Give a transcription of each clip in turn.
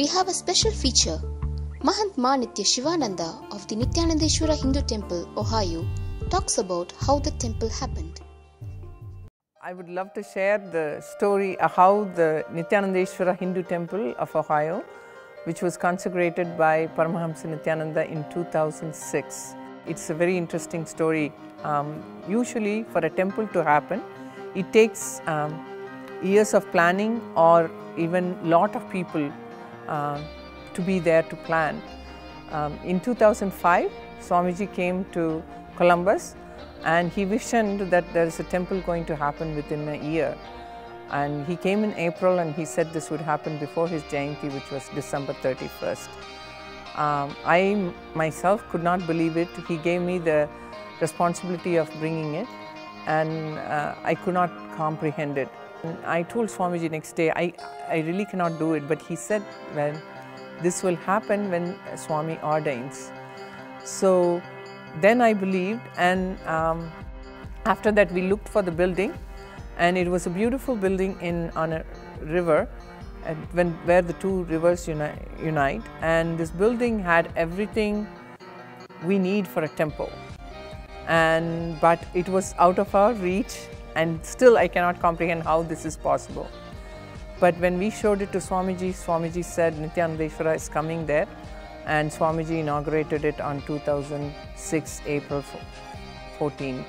we have a special feature. Mahatma Nithya Shivananda of the Nithyanandeshwara Hindu Temple, Ohio, talks about how the temple happened. I would love to share the story of how the Nithyanandeshwara Hindu Temple of Ohio, which was consecrated by Paramahamsa Nithyananda in 2006. It's a very interesting story. Usually for a temple to happen, it takes years of planning or even lot of people to be there to plan. In 2005, Swamiji came to Columbus and he visioned that there is a temple going to happen within a year. And he came in April and he said this would happen before his Jayanti, which was December 31st. I myself could not believe it. He gave me the responsibility of bringing it and I could not comprehend it. And I told Swamiji next day, I really cannot do it, but he said, well, this will happen when Swami ordains. So then I believed, and after that we looked for the building, and it was a beautiful building on a river where the two rivers unite, and this building had everything we need for a temple, but it was out of our reach, and still I cannot comprehend how this is possible. But when we showed it to Swamiji, Swamiji said Nithyanandeshwara is coming there, and Swamiji inaugurated it on 2006 April 14th,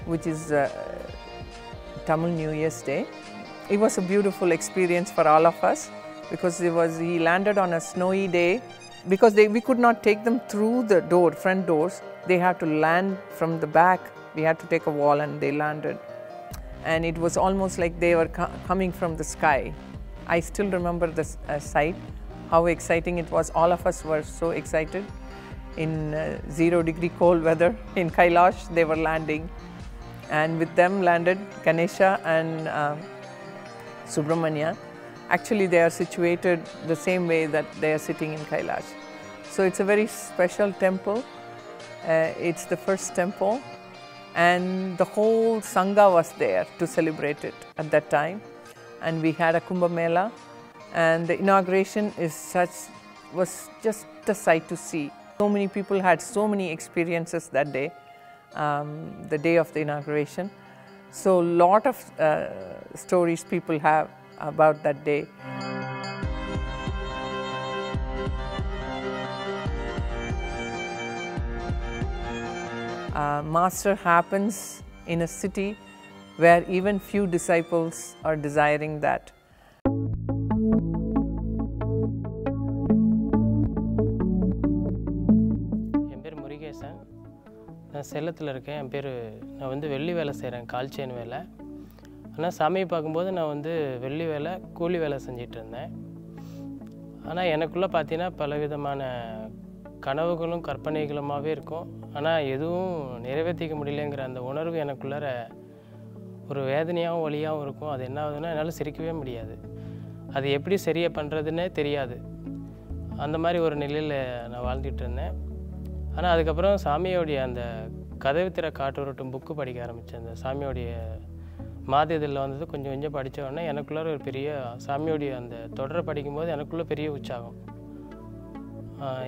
which is Tamil New Year's Day. It was a beautiful experience for all of us because he landed on a snowy day. Because we could not take them through the front doors, they had to land from the back. We had to take a wall and they landed. And it was almost like they were coming from the sky. I still remember the sight, how exciting it was. All of us were so excited. In 0-degree cold weather in Kailash, they were landing. And with them landed Ganesha and Subramanya. Actually, they are situated the same way that they are sitting in Kailash. So it's a very special temple. It's the first temple, and the whole Sangha was there to celebrate it at that time. And we had a Kumbh Mela, and the inauguration was just a sight to see. So many people had so many experiences that day, the day of the inauguration. So a lot of stories people have about that day. Master happens in a city where even few disciples are desiring that. என் பேர் முருகேசன். நான் சேலத்தில் இருக்கேன். நான் வந்து வெள்ளி வேலை செய்கிறேன், கால் chain வேலை. ஆனால் சாமியை பார்க்கும்போது நான் வந்து வெள்ளி வேலை, கூலி வேலை செஞ்சிட்டு இருந்தேன். ஆனால் எனக்குள்ளே பார்த்தீங்கன்னா பலவிதமான கனவுகளும் கற்பனைகளுமாகவே இருக்கும். ஆனால் எதுவும் நிறைவேற்றிக்க முடியலைங்கிற அந்த உணர்வு எனக்குள்ளார ஒரு வேதனையாகவும் வலியாகவும் இருக்கும். அது என்ன ஆகுதுன்னா என்னால் சிரிக்கவே முடியாது. அது எப்படி சரியாக பண்ணுறதுன்னே தெரியாது. அந்த மாதிரி ஒரு நிலையில் நான் வாழ்ந்துட்டு இருந்தேன். ஆனால் அதுக்கப்புறம் சாமியோடைய அந்த கதவை திற காற்று புக்கு படிக்க ஆரம்பித்தேன். அந்த சாமியோடைய மாதியதில் வந்தது கொஞ்சம் கொஞ்சம் படித்த உடனே எனக்குள்ளார ஒரு பெரிய சாமியோடைய அந்த தொடரை படிக்கும்போது எனக்குள்ளே பெரிய உற்சாகம்.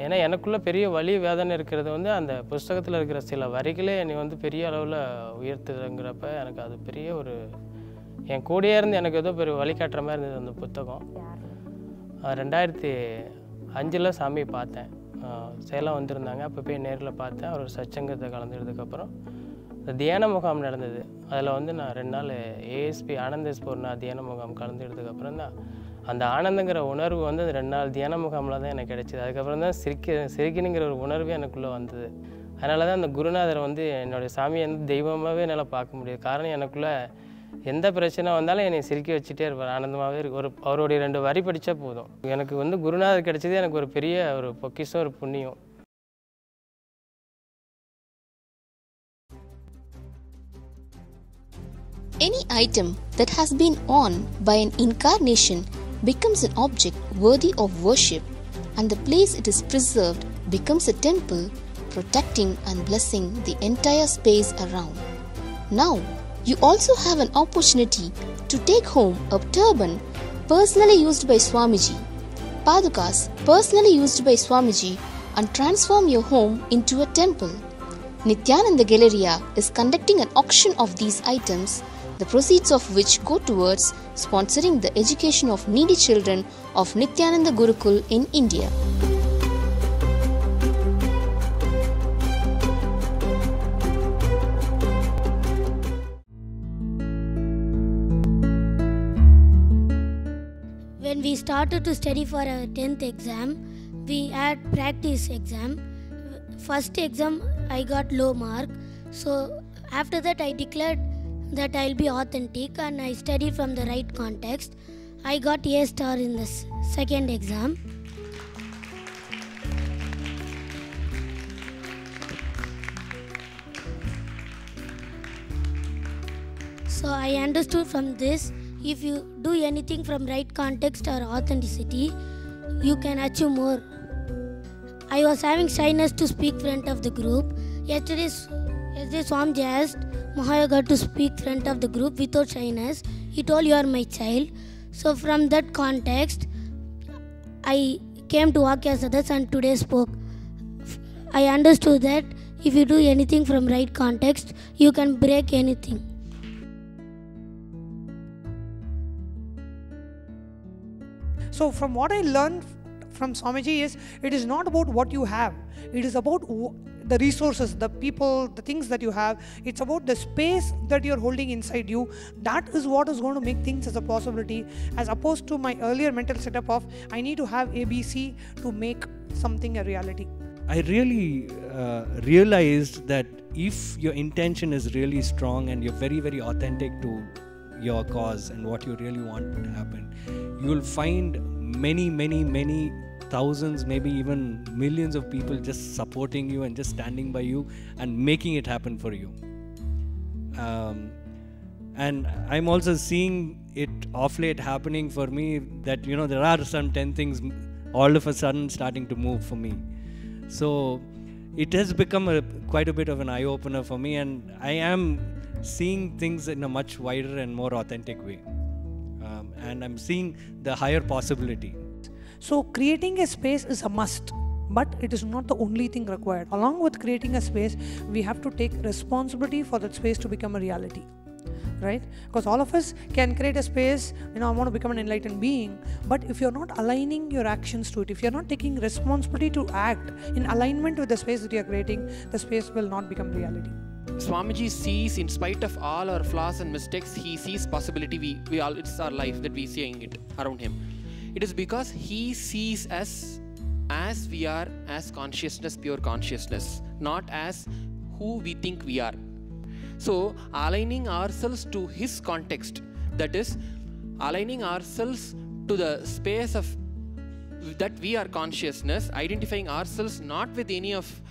ஏன்னா எனக்குள்ளே பெரிய வலி வேதனை இருக்கிறது வந்து அந்த புஸ்தகத்தில் இருக்கிற சில வரிகளே என்னை வந்து பெரிய அளவில் உயர்த்துதுங்கிறப்ப எனக்கு அது பெரிய ஒரு என் கூடயே இருந்து எனக்கு ஏதோ பெரிய வழிகாட்டுற மாதிரி இருந்தது அந்த புத்தகம். 2005 சாமியை பார்த்தேன். சேலம் வந்திருந்தாங்க. அப்போ போய் நேரில் பார்த்தேன். ஒரு சச்சங்கத்தை கலந்துக்கிறதுக்கப்புறம் இந்த தியான முகாம் நடந்தது. அதில் வந்து நான் 2 நாள் ஏஎஸ்பி ஆனந்த ஸ்பூர்ணா தியான முகாம் கலந்துக்கிறதுக்கப்புறம் தான் அந்த ஆனந்தங்கிற உணர்வு வந்து அந்த 2 நாள் தியான முகாமில் தான் எனக்கு கிடைச்சிது. அதுக்கப்புறம் தான் சிரிக்கணுங்கிற ஒரு உணர்வே எனக்குள்ளே வந்தது. அதனால தான் அந்த குருநாதரை வந்து என்னுடைய சாமியை வந்து தெய்வமாகவே என்னால் பார்க்க முடியாது. காரணம் எனக்குள்ளே எந்த பிரச்சனை வந்தாலும் என்னை சிரிக்க வச்சுட்டே இருப்பார். ஆனந்தமாகவே இருக்கு. அவருடைய 2 வரி படித்தா போதும். எனக்கு வந்து குருநாதர் கிடைச்சது எனக்கு ஒரு பெரிய ஒரு பொக்கிஷம், ஒரு புண்ணியம். Any item that has been worn by an incarnation becomes an object worthy of worship, and the place it is preserved becomes a temple, protecting and blessing the entire space around. Now, you also have an opportunity to take home a turban personally used by Swamiji. Padukas personally used by Swamiji and transform your home into a temple. Nithyananda Galleria is conducting an auction of these items, the proceeds of which go towards sponsoring the education of needy children of Nithyananda Gurukul in India. When we started to study for our 10th exam, we had practice exam. First exam I got low mark, so after that I declared that I'll be authentic and I studied from the right context. I got A star in the second exam. So I understood from this, if you do anything from right context or authenticity, you can achieve more. I was having shyness to speak front of the group. Yesterday Swamiji asked Mahayoga to speak front of the group without shyness. He told, "You are my child." So from that context, I came to Vakya Sadas and today spoke. I understood that if you do anything from right context, you can break anything. So from what I learned from Swamiji is, it is not about what you have. It is about the resources, the people, the things that you have. It's about the space that you're holding inside you. That is what is going to make things as a possibility, as opposed to my earlier mental setup of I need to have ABC to make something a reality. I really realized that if your intention is really strong and you're very, very authentic to your cause and what you really want to happen, you'll find many thousands, maybe even millions of people just supporting you and just standing by you and making it happen for you. And I'm also seeing it off late happening for me that, you know, there are some 10 things all of a sudden starting to move for me. So it has become quite a bit of an eye-opener for me, and I am seeing things in a much wider and more authentic way. And I'm seeing the higher possibility. So creating a space is a must, but it is not the only thing required. Along with creating a space, we have to take responsibility for that space to become a reality, right? Because all of us can create a space, you know, I want to become an enlightened being, but if you're not aligning your actions to it, if you're not taking responsibility to act in alignment with the space that you're creating, the space will not become reality. Swamiji sees, in spite of all our flaws and mistakes, he sees possibility. We all, it's our life that we seeing it around him. It is because he sees us as we are, as consciousness, pure consciousness, not as who we think we are. So aligning ourselves to his context, that is aligning ourselves to the space of that we are consciousness, identifying ourselves not with any of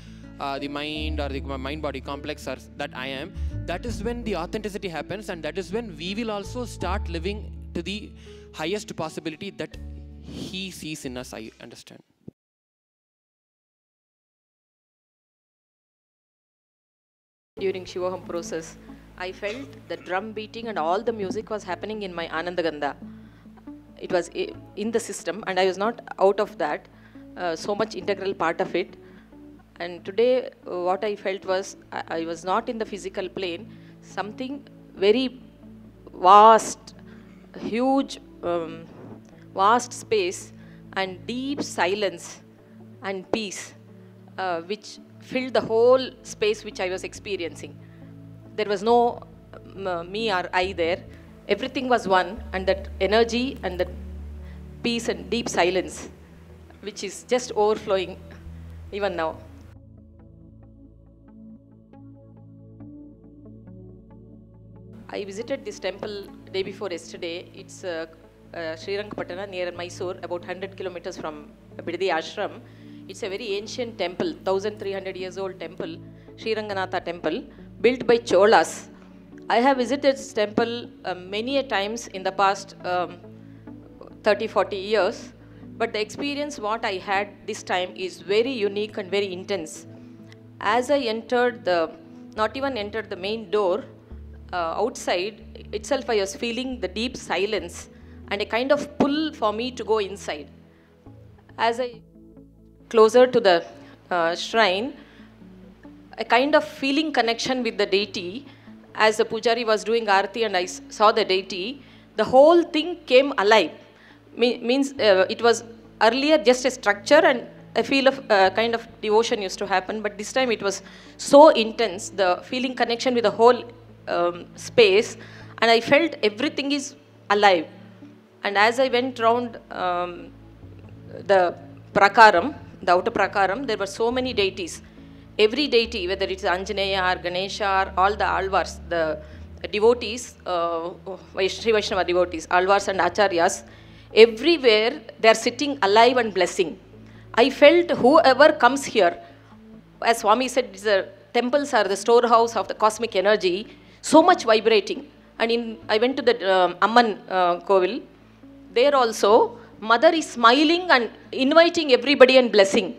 the mind or the mind-body complex or that I am, that is when the authenticity happens, and that is when we will also start living to the highest possibility that he sees in us, I understand. During Shivoham process, I felt the drum beating and all the music was happening in my Anandagandha. It was in the system and I was not out of that, so much integral part of it. And today what I felt was I was not in the physical plane, something very vast, huge, vast space and deep silence and peace which filled the whole space which I was experiencing. There was no me or I there. Everything was one, and that energy and that peace and deep silence which is just overflowing even now. I visited this temple day before yesterday. It's Srirangapatana near Mysore, about 100 kilometers from Bidadi Ashram. It's a very ancient temple, 1300 years old temple, Sriranganatha temple, built by Cholas. I have visited this temple many a times in the past 30-40 years, but the experience what I had this time is very unique and very intense. As I entered not even entered the main door, outside itself I was feeling the deep silence and a kind of pull for me to go inside. As I closer to the shrine, a kind of feeling connection with the deity. As the pujari was doing aarti and I saw the deity, the whole thing came alive. Means it was earlier just a structure and a feel of kind of devotion used to happen, but this time it was so intense, the feeling connection with the whole space, and I felt everything is alive. And as I went round the prakaram, the outer prakaram, there were so many deities. Every deity, whether it's Anjaneya or Ganesha or all the alvars, the devotees, Sri Vaishnava devotees, alvars and acharyas, everywhere they are sitting alive and blessing. I felt whoever comes here, as Swami said, the temples are the storehouse of the cosmic energy, so much vibrating. And I went to the Amman Kovil, there also, Mother is smiling and inviting everybody and blessing.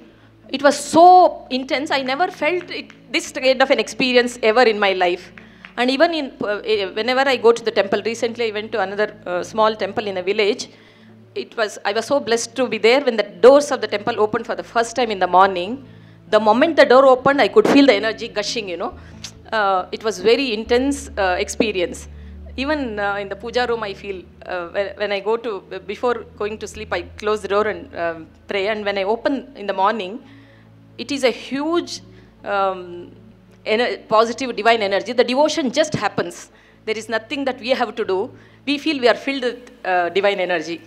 It was so intense, I never felt this kind of an experience ever in my life. And even whenever I go to the temple, recently I went to another small temple in a village. I was so blessed to be there when the doors of the temple opened for the first time in the morning. The moment the door opened, I could feel the energy gushing, It was very intense experience. Even in the puja room, I feel, when I go to, before going to sleep, I close the door and pray. And when I open in the morning, it is a huge positive divine energy. The devotion just happens. There is nothing that we have to do. We feel we are filled with divine energy.